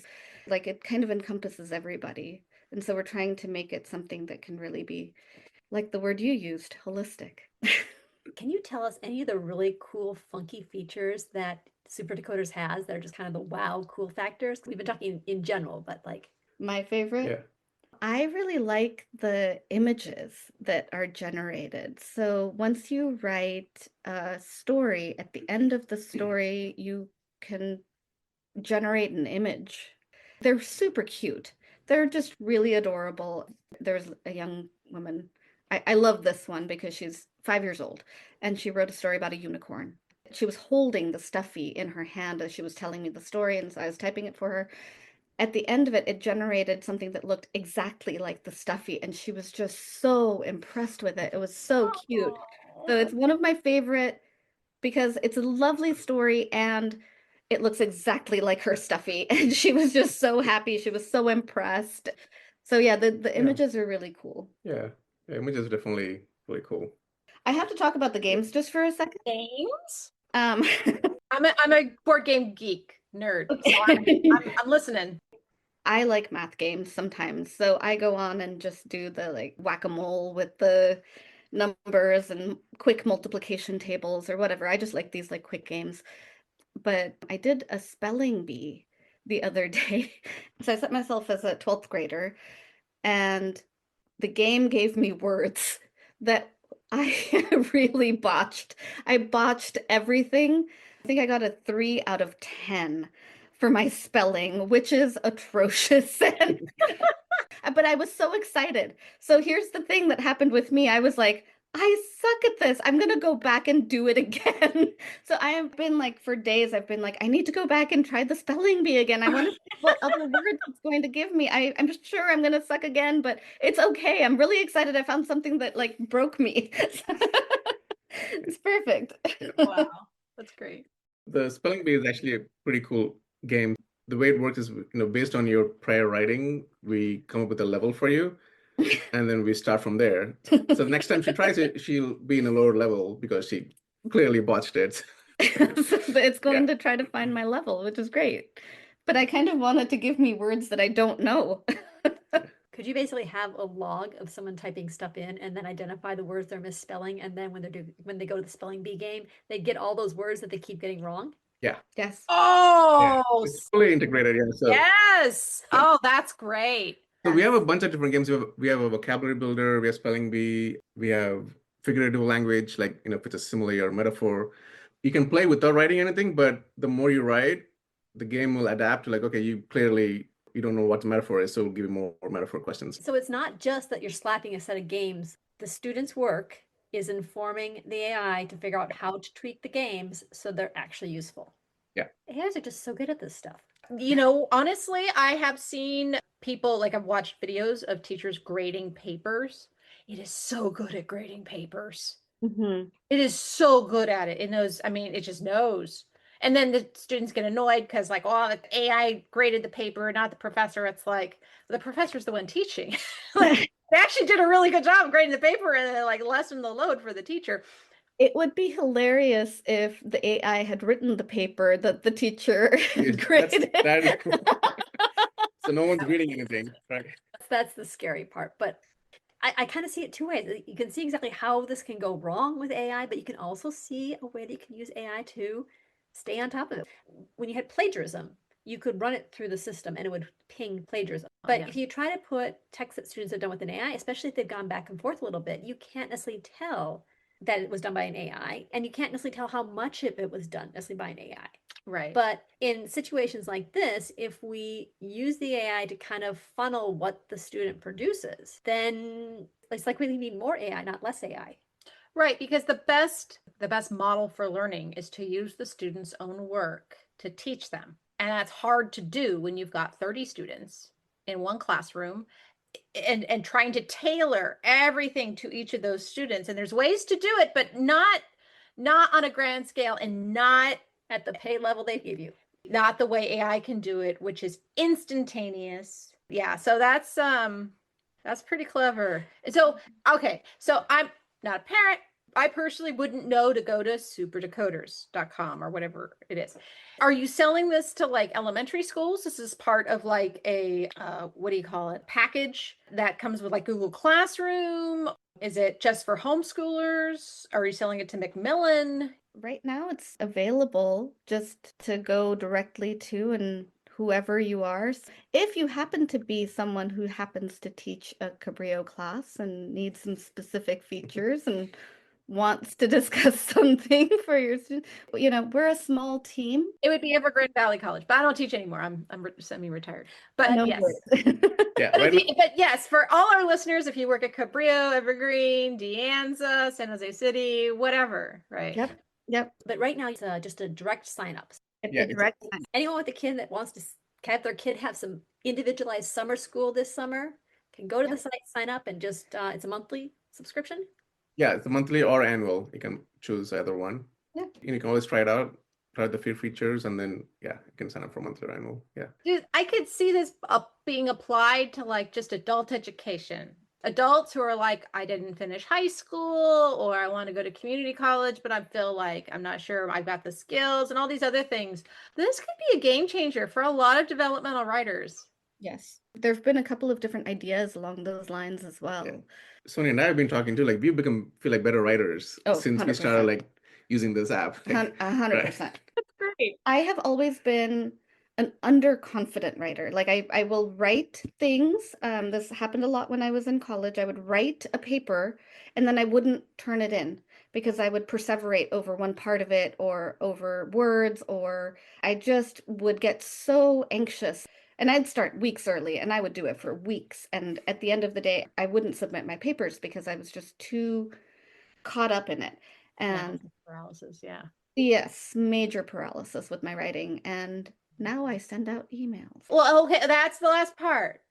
Like it kind of encompasses everybody. And so we're trying to make it something that can really be, like the word you used, holistic.
Can you tell us any of the really cool, funky features that SuperDecoders has that are just kind of the wow, cool factors? We've been talking in general, but like,
My favorite?
Yeah.
I really like the images that are generated. So once you write a story, at the end of the story, you can generate an image. They're super cute. They're just really adorable. There's a young woman. I love this one because she's 5 years old and she wrote a story about a unicorn. She was holding the stuffy in her hand as she was telling me the story, and so I was typing it for her. At the end of it, it generated something that looked exactly like the stuffy, and she was just so impressed with it. It was so cute. So it's one of my favorite because it's a lovely story and it looks exactly like her stuffy. And she was just so happy. She was so impressed. So yeah, the
Yeah.
images are really cool.
Yeah. Yeah. Images are definitely really cool.
I have to talk about the games just for a second.
Games?
Um,
I'm a board game geek nerd, so I'm listening.
I like math games sometimes. So I go on and just do the like whack-a-mole with the numbers and quick multiplication tables or whatever. I just like these like quick games. But I did a spelling bee the other day. So I set myself as a 12th grader and the game gave me words that I really botched. I botched everything. I think I got a 3 out of 10 for my spelling, which is atrocious. But I was so excited. So here's the thing that happened with me. I was like, I suck at this. I'm going to go back and do it again. So I have been like, for days, I've been like, I need to go back and try the spelling bee again. I want to see what other words it's going to give me. I'm sure I'm going to suck again, but it's okay. I'm really excited. I found something that like broke me. It's perfect.
Wow, that's great.
The spelling bee is actually a pretty cool game. The way it works is, based on your prior writing, we come up with a level for you, and then we start from there. So the next time she tries it, she'll be in a lower level because she clearly botched it.
It's going
Yeah.
to try to find my level, which is great. But I kind of wanted to give me words that I don't know.
could you basically have a log of someone typing stuff in and then identify the words they're misspelling? And then when they go to the spelling bee game, they get all those words that they keep getting wrong?
Yeah.
Yes.
Yeah.
Oh,
It's fully integrated. Yeah.
yes. Oh, that's great.
So we have a bunch of different games. We have a vocabulary builder, we have spelling bee, we have figurative language, like, if it's a simile or metaphor. You can play without writing anything, but the more you write, the game will adapt to like, okay, you don't know what the metaphor is, so it'll give you more metaphor questions.
So it's not just that you're slapping a set of games. The students' work is informing the AI to figure out how to tweak the games so they're actually useful.
Yeah.
AIs are just so good at this stuff.
Honestly, I have seen people, like I've watched videos of teachers grading papers. It is so good at grading papers.
Mhm.
It is so good at it. It knows, I mean, it just knows. And then the students get annoyed because, like, oh, the AI graded the paper, not the professor. It's like the professor's the one teaching. Like, they actually did a really good job grading the paper and then, like, lessened the load for the teacher.
It would be hilarious if the AI had written the paper that the teacher graded.
That is so no one's reading anything, right?
That's the scary part. But I kind of see it two ways. You can see exactly how this can go wrong with AI, but you can also see a way that you can use AI to stay on top of it. When you had plagiarism, you could run it through the system and it would ping plagiarism. But
yeah.
if you try to put text that students have done with an AI, especially if they've gone back and forth a little bit, you can't necessarily tell that it was done by an AI, and you can't necessarily tell how much of it was done necessarily by an AI.
Right.
But in situations like this, if we use the AI to kind of funnel what the student produces, then it's like we need more AI, not less AI.
Right, because the best model for learning is to use the student's own work to teach them. And that's hard to do when you've got 30 students in one classroom and trying to tailor everything to each of those students. And there's ways to do it, but not on a grand scale and not
At the pay level they give you.
not the way AI can do it, which is instantaneous. Yeah, so that's pretty clever. And so, okay, so I'm not a parent. I personally wouldn't know to go to superdecoders.com or whatever it is. Are you selling this to like elementary schools? This is part of like a what do you call it? Package that comes with like Google Classroom. Is it just for homeschoolers? Are you selling it to Macmillan?
Right now, it's available just to go directly to and whoever you are. If you happen to be someone who happens to teach a Cabrillo class and needs some specific features and wants to discuss something for your students, we're a small team.
It would be Evergreen Valley College, but I don't teach anymore. I'm semi-retired. But
No
yes.
worries.
Yeah,
But,
right.
but yes, for all our listeners, if you work at Cabrillo, Evergreen, De Anza, San Jose City, whatever, right?
Yep.
But right now, it's just a direct sign up.
It's
Yeah,
a direct sign.
Anyone with a kid that wants to have their kid have some individualized summer school this summer can go to the site, sign up, and just it's a monthly subscription.
Yeah, it's a monthly or annual. You can choose either one.
Yeah.
And you can always try it out, try out the free features, and then you can sign up for monthly or annual. Yeah.
Dude, I could see this being applied to like just adult education. Adults who are like, I didn't finish high school, or I want to go to community college, but I feel like I'm not sure I've got the skills and all these other things. This could be a game changer for a lot of developmental writers.
Yes. There've been a couple of different ideas along those lines as well.
Yeah. Sonia and I have been talking too. Like, we've feel like better writers since we
100%.
started like using this app.
100%.
Great.
I have always been an underconfident writer. Like I will write things. This happened a lot when I was in college. I would write a paper and then I wouldn't turn it in because I would perseverate over one part of it or over words, or I just would get so anxious. And I'd start weeks early and I would do it for weeks. And at the end of the day, I wouldn't submit my papers because I was just too caught up in it. And
Paralysis, yeah.
yes, major paralysis with my writing. And now I send out emails.
Well, okay, that's the last part.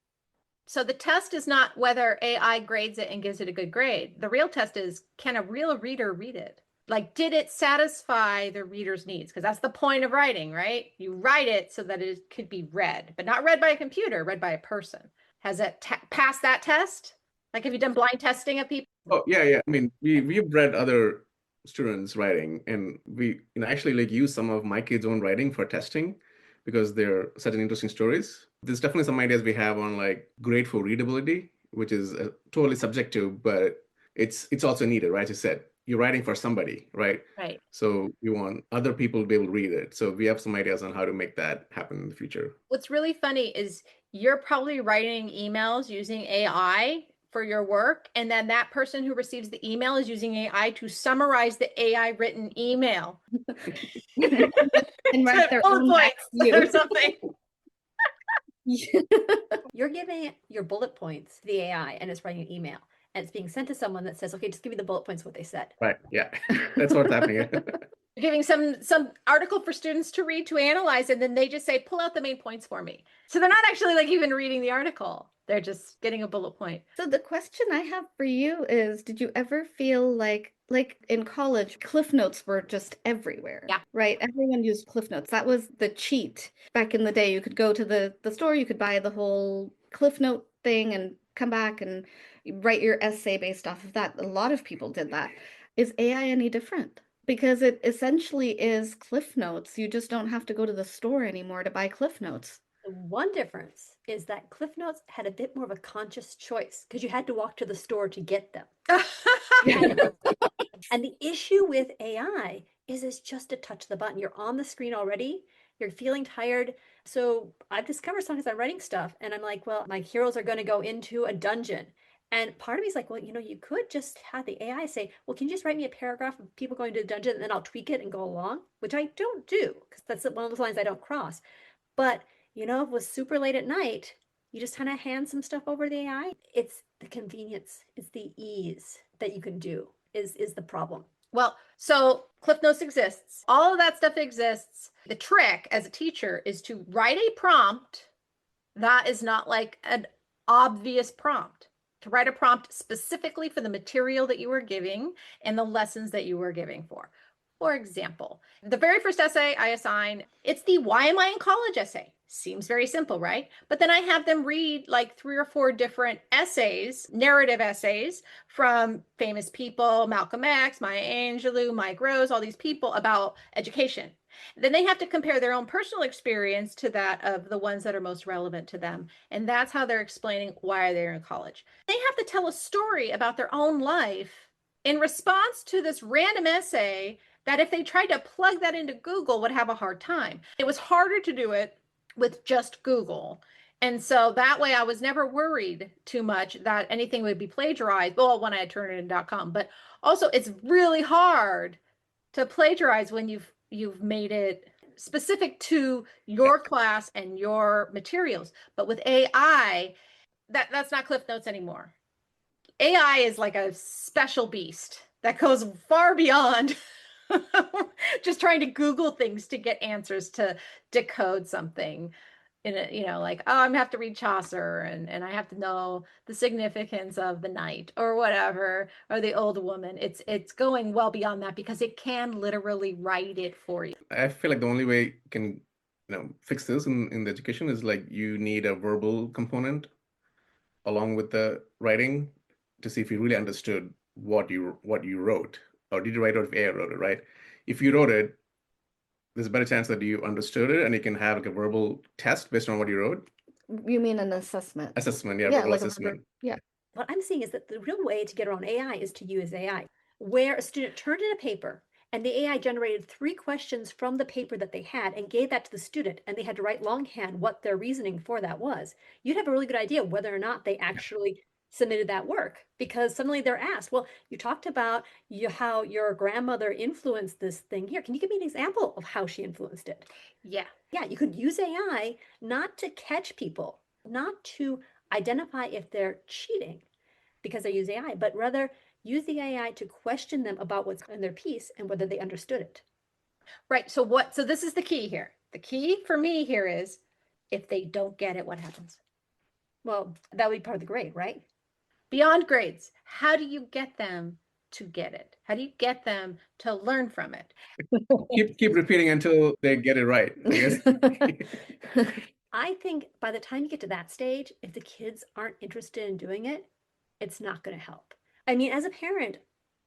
So the test is not whether AI grades it and gives it a good grade. The real test is, can a real reader read it? Like, did it satisfy the reader's needs? Because that's the point of writing, right? You write it so that it could be read, but not read by a computer, read by a person. Has it passed that test? Like, have you done blind testing of people?
Oh, yeah. I mean, we've read other students' writing, and we actually like use some of my kids' own writing for testing because they're such an interesting stories. There's definitely some ideas we have on like grade for readability, which is totally subjective, but it's also needed, right? As you said, you're writing for somebody, right?
Right.
So you want other people to be able to read it. So we have some ideas on how to make that happen in the future.
What's really funny is you're probably writing emails using AI for your work, and then that person who receives the email is using AI to summarize the AI written email.
And write their
bullet
own
points or something.
You're giving your bullet points to the AI and it's writing an email. And it's being sent to someone that says, okay, just give me the bullet points of what they said.
Right. Yeah. That's what's happening.
giving some article for students to read, to analyze, and then they just say, pull out the main points for me. So they're not actually like even reading the article. They're just getting a bullet point.
So the question I have for you is, did you ever feel like in college, Cliff Notes were just everywhere?
Yeah.
Right? Everyone used Cliff Notes. That was the cheat. Back in the day, you could go to the store, you could buy the whole Cliff Note thing and come back and write your essay based off of that. A lot of people did that. Is AI any different? Because it essentially is Cliff Notes. You just don't have to go to the store anymore to buy Cliff Notes.
The one difference is that Cliff Notes had a bit more of a conscious choice because you had to walk to the store to get them. And the issue with AI is it's just a touch of the button. You're on the screen already. You're feeling tired. So I've discovered sometimes I'm writing stuff and I'm like, well, my heroes are going to go into a dungeon. And part of me is like, well, you could just have the AI say, well, can you just write me a paragraph of people going to the dungeon and then I'll tweak it and go along, which I don't do because that's one of those lines I don't cross. But, if it was super late at night, you just kind of hand some stuff over to the AI. It's the convenience, it's the ease that you can do is the problem.
Well, so Cliff Notes exists. All of that stuff exists. The trick as a teacher is to write a prompt that is not like an obvious prompt. To write a prompt specifically for the material that you were giving and the lessons that you were giving for. For example, the very first essay I assign, it's the Why Am I in College essay. Seems very simple, right? But then I have them read like 3 or 4 different essays, narrative essays from famous people, Malcolm X, Maya Angelou, Mike Rose, all these people about education. Then they have to compare their own personal experience to that of the ones that are most relevant to them. And that's how they're explaining why they're in college. They have to tell a story about their own life in response to this random essay that if they tried to plug that into Google would have a hard time. It was harder to do it with just Google. And so that way I was never worried too much that anything would be plagiarized. Well, when I had turned it in.com, but also it's really hard to plagiarize when you've made it specific to your class and your materials. But with AI, that's not Cliff Notes anymore. AI is like a special beast that goes far beyond just trying to Google things to get answers to decode something. Like, oh, I'm gonna have to read Chaucer and I have to know the significance of the knight or whatever, or the old woman. It's going well beyond that because it can literally write it for you.
I feel like the only way you can, fix this in the education is like you need a verbal component along with the writing to see if you really understood what you wrote, or did you write it if AI wrote it, right? If you wrote it, there's a better chance that you understood it and you can have like a verbal test based on what you wrote.
You mean an assessment?
Assessment, yeah,
Yeah,
verbal
like
assessment.
yeah.
What I'm seeing is that the real way to get around AI is to use AI, where a student turned in a paper and the AI generated 3 questions from the paper that they had and gave that to the student, and they had to write longhand what their reasoning for that was. You'd have a really good idea whether or not they actually submitted that work, because suddenly they're asked, well, you talked about how your grandmother influenced this thing here. Can you give me an example of how she influenced it?
Yeah.
Yeah, you could use AI not to catch people, not to identify if they're cheating because they use AI, but rather use the AI to question them about what's in their piece and whether they understood it.
Right. So this is the key here. The key for me here is if they don't get it, what happens?
Well, that would be part of the grade, right?
Beyond grades, how do you get them to get it? How do you get them to learn from it?
Keep repeating until they get it right, I guess.
I think by the time you get to that stage, if the kids aren't interested in doing it, it's not going to help. I mean, as a parent,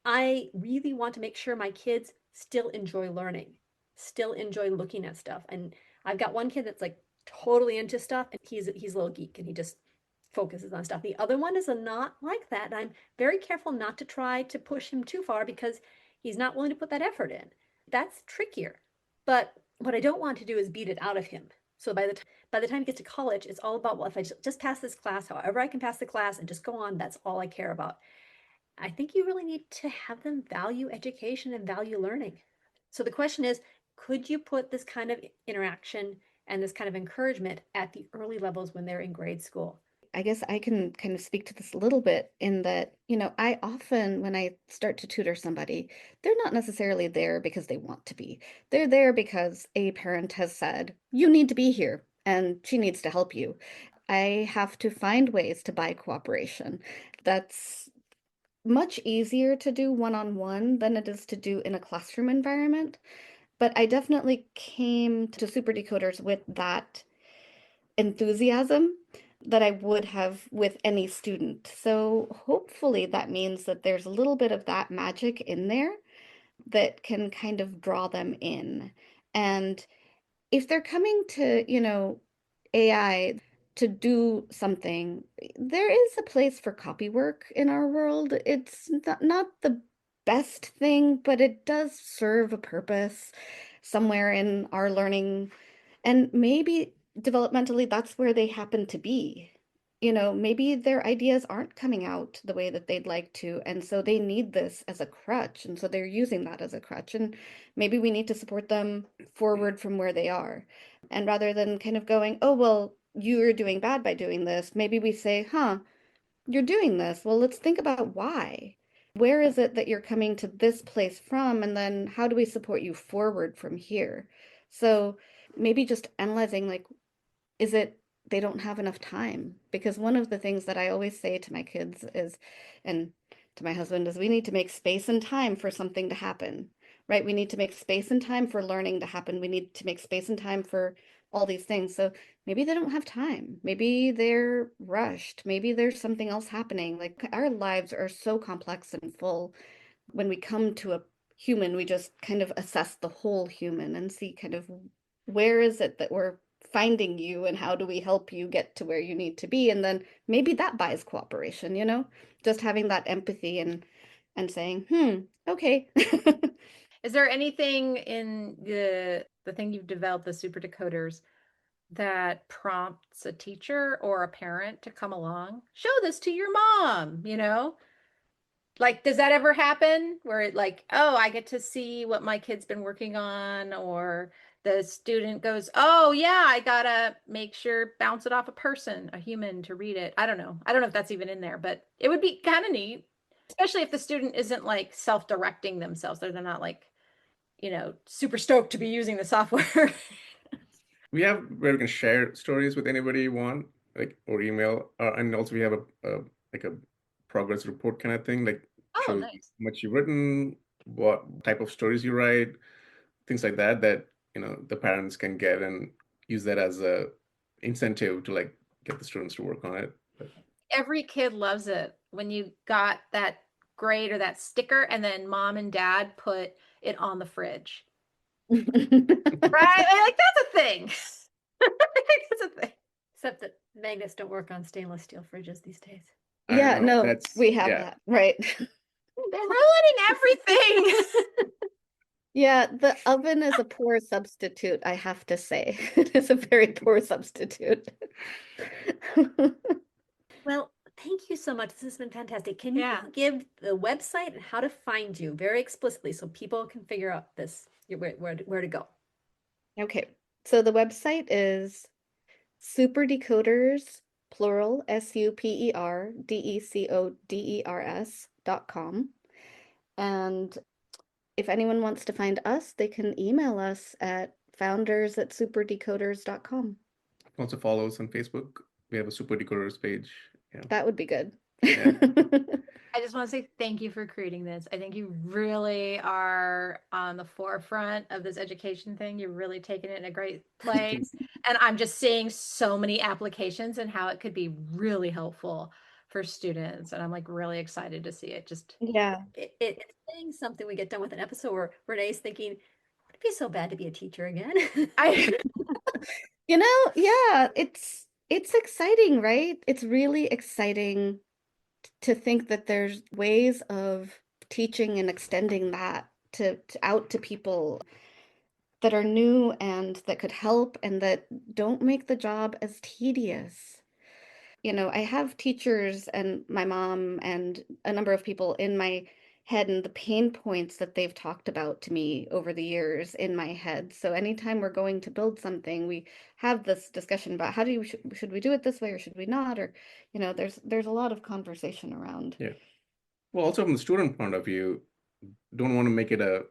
I really want to make sure my kids still enjoy learning, still enjoy looking at stuff. And I've got one kid that's like totally into stuff, and he's a little geek and he just focuses on stuff. The other one is not like that. And I'm very careful not to try to push him too far because he's not willing to put that effort in. That's trickier. But what I don't want to do is beat it out of him. So by the time he gets to college, it's all about, well, if I just pass this class, however I can pass the class and just go on, that's all I care about. I think you really need to have them value education and value learning. So the question is, could you put this kind of interaction and this kind of encouragement at the early levels when they're in grade school?
I guess I can kind of speak to this a little bit in that, I often, when I start to tutor somebody, they're not necessarily there because they want to be. They're there because a parent has said, you need to be here and she needs to help you. I have to find ways to buy cooperation. That's much easier to do one-on-one than it is to do in a classroom environment. But I definitely came to Super Decoders with that enthusiasm that I would have with any student. So hopefully that means that there's a little bit of that magic in there that can kind of draw them in. And if they're coming to, AI to do something, there is a place for copy work in our world. It's not the best thing, but it does serve a purpose somewhere in our learning. And maybe developmentally, that's where they happen to be. Maybe their ideas aren't coming out the way that they'd like to. And so they need this as a crutch. And so they're using that as a crutch. And maybe we need to support them forward from where they are. And rather than kind of going, oh, well, you're doing bad by doing this, maybe we say, huh, you're doing this. Well, let's think about why. Where is it that you're coming to this place from? And then how do we support you forward from here? So maybe just analyzing, like, is it they don't have enough time? Because one of the things that I always say to my kids is, and to my husband, is we need to make space and time for something to happen, right? We need to make space and time for learning to happen. We need to make space and time for all these things. So maybe they don't have time. Maybe they're rushed. Maybe there's something else happening. Like our lives are so complex and full. When we come to a human, we just kind of assess the whole human and see kind of where is it that we're finding you and how do we help you get to where you need to be? And then maybe that buys cooperation, just having that empathy and saying, okay.
Is there anything in the thing you've developed, the super decoders, that prompts a teacher or a parent to come along? Show this to your mom, Like, does that ever happen where it like, oh, I get to see what my kid's been working on, or the student goes, oh yeah, I gotta make sure bounce it off a person, a human to read it. I don't know. I don't know if that's even in there, but it would be kind of neat, especially if the student isn't like self-directing themselves. They're not like, super stoked to be using the software.
We have where we can share stories with anybody you want, like or email, and also we have a like a progress report kind of thing, like
Oh,
shows
nice.
how much you've written, what type of stories you write, things like that. That the parents can get and use that as a incentive to like get the students to work on it. But
Every kid loves it when you got that grade or that sticker and then mom and dad put it on the fridge. Right? Like that's a thing. That's a thing.
Except that magnets don't work on stainless steel fridges these days.
I
Yeah,
know
no,
that's
we have
yeah.
that, right?
They're ruining everything.
Yeah, the oven is a poor substitute, I have to say. It is a very poor substitute.
Well, thank you so much. This has been fantastic. Can you
Yeah.
give the website and how to find you very explicitly so people can figure out where to go?
Okay, so the website is SuperDecoders, plural, SuperDecoders.com. And if anyone wants to find us, they can email us at founders@superdecoders.com.
Also follow us on Facebook. We have a Super Decoders page. Yeah.
That would be good.
Yeah.
I just want to say thank you for creating this. I think you really are on the forefront of this education thing. You're really taking it in a great place. And I'm just seeing so many applications and how it could be really helpful for students. And I'm like really excited to see it. Just
Yeah.
It's saying something we get done with an episode where Renee's thinking, would it be so bad to be a teacher again?
I
Yeah, it's exciting, right? It's really exciting to think that there's ways of teaching and extending that out to people that are new and that could help and that don't make the job as tedious. I have teachers and my mom and a number of people in my head and the pain points that they've talked about to me over the years in my head. So anytime we're going to build something, we have this discussion about how do you should we do it this way or should we not? Or, there's a lot of conversation around.
Yeah. Well, also from the student point of view, don't want to make it a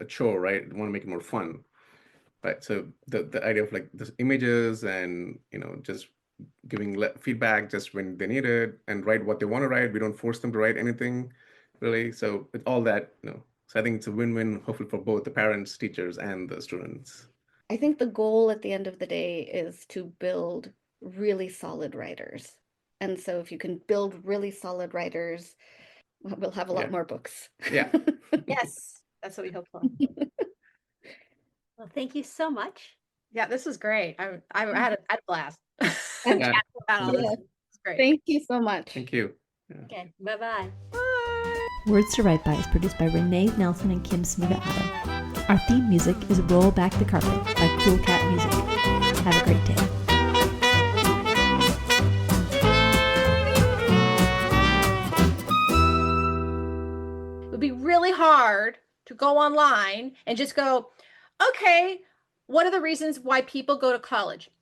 chore, right? Want to make it more fun. Right. So the idea of like the images and just giving feedback just when they need it and write what they want to write. We don't force them to write anything really. So with all that, so I think it's a win-win, hopefully for both the parents, teachers, and the students.
I think the goal at the end of the day is to build really solid writers. And so if you can build really solid writers, we'll have a lot more books.
Yeah.
Yes, that's what we hope for.
Well, thank you so much.
Yeah, this was great. I had a blast.
Yeah.
Chatting about all this.
Yeah.
It's great.
Thank you so much.
Thank you. Yeah.
Okay, bye-bye.
Bye.
Words to Write By is produced by Renee Nelson and Kim Smuga-Addo. Our theme music is Roll Back the Carpet by Cool Cat Music. Have a great day.
It would be really hard to go online and just go, okay, what are the reasons why people go to college?